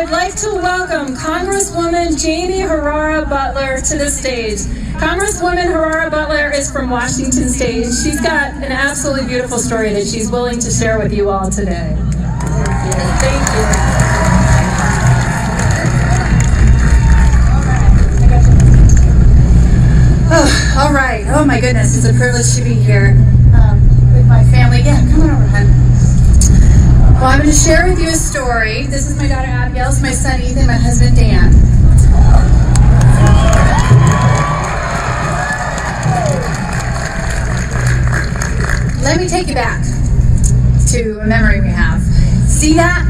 I'd like to welcome Congresswoman Jamie Beutler to the stage. Congresswoman Beutler is from Washington State. She's got an absolutely beautiful story that she's willing to share with you all today. Thank you. Oh, all right. Oh my goodness, it's a privilege to be here with my family. Yeah, come on over, hon. Well, I'm going to share with you a story. This is my daughter Abigail, this is my son Ethan, my husband Dan. Let me take you back to a memory we have. See that?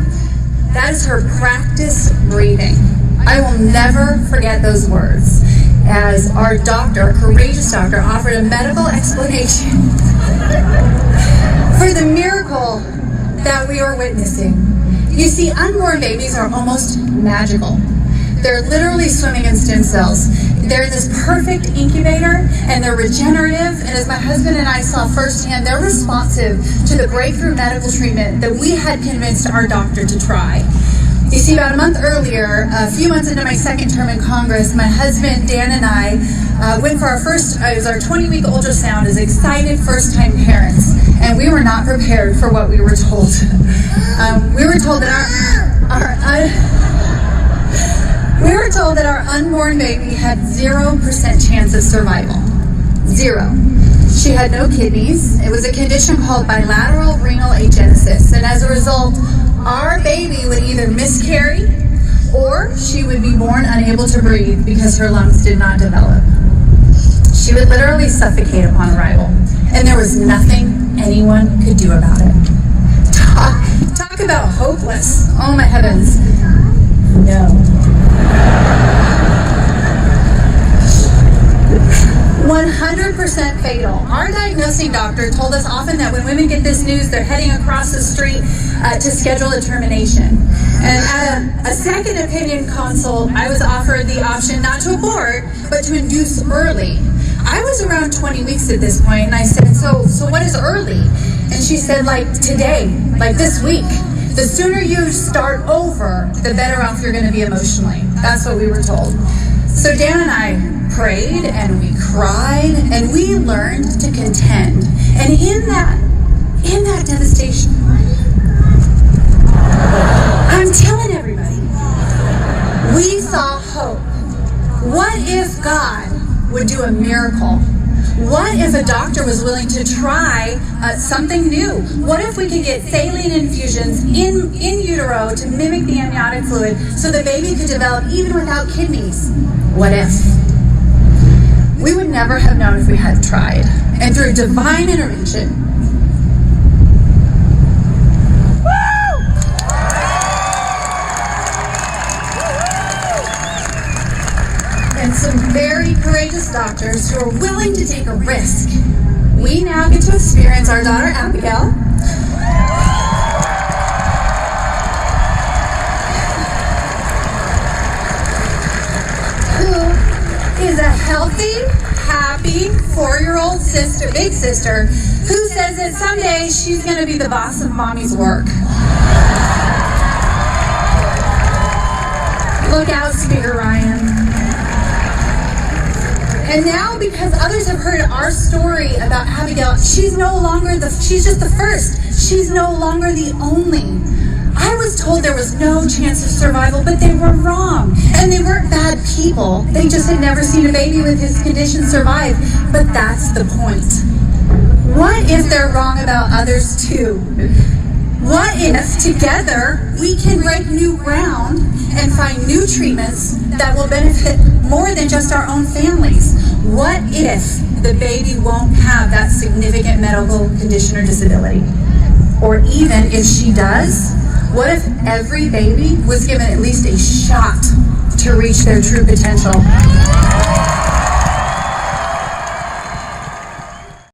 That is her practice breathing. I will never forget those words as our doctor, a courageous doctor, offered a medical explanation for the miracle that we are witnessing. You see, unborn babies are almost magical. They're literally swimming in stem cells. They're this perfect incubator, and they're regenerative, and as my husband and I saw firsthand, they're responsive to the breakthrough medical treatment that we had convinced our doctor to try. You see, about a month earlier, a few months into my second term in Congress, my husband Dan and I went for our first, it was our 20-week ultrasound as excited first-time parents, and we were not prepared for what we were told. We were told that our unborn baby had 0% chance of survival. 0. She had no kidneys. It was a condition called bilateral renal agenesis, and as a result, our baby would either miscarry or she would be born unable to breathe because her lungs did not develop. She would literally suffocate upon arrival, and there was nothing anyone could do about it. Talk about hopeless. Oh my heavens. No. 100% fatal. Our diagnosing doctor told us often that when women get this news, they're heading across the street to schedule a termination. And at a second opinion consult, I was offered the option not to abort, but to induce early. I was around 20 weeks at this point, and I said, so what is early? And she said, like today, like this week. The sooner you start over, the better off you're going to be emotionally. That's what we were told. So Dan and I prayed and we cried and we learned to contend. And in that devastation, I'm telling everybody, we saw hope. What if God would do a miracle? What if a doctor was willing to try something new? What if we could get saline infusions in utero to mimic the amniotic fluid so the baby could develop even without kidneys? What if? We would never have known if we had tried. And through divine intervention, and some very courageous doctors who are willing to take a risk, we now get to experience our daughter Abigail, who is a healthy, happy 4-year-old sister, big sister, who says that someday she's going to be the boss of mommy's work. Look out, Speaker Ryan. And now, because others have heard our story about Abigail, she's just the first. She's no longer the only. I was told there was no chance of survival, but they were wrong. And they weren't bad people. They just had never seen a baby with his condition survive. But that's the point. What if they're wrong about others too? What if together we can break new ground and find new treatments that will benefit more than just our own families? What if the baby won't have that significant medical condition or disability? Or even if she does, what if every baby was given at least a shot to reach their true potential?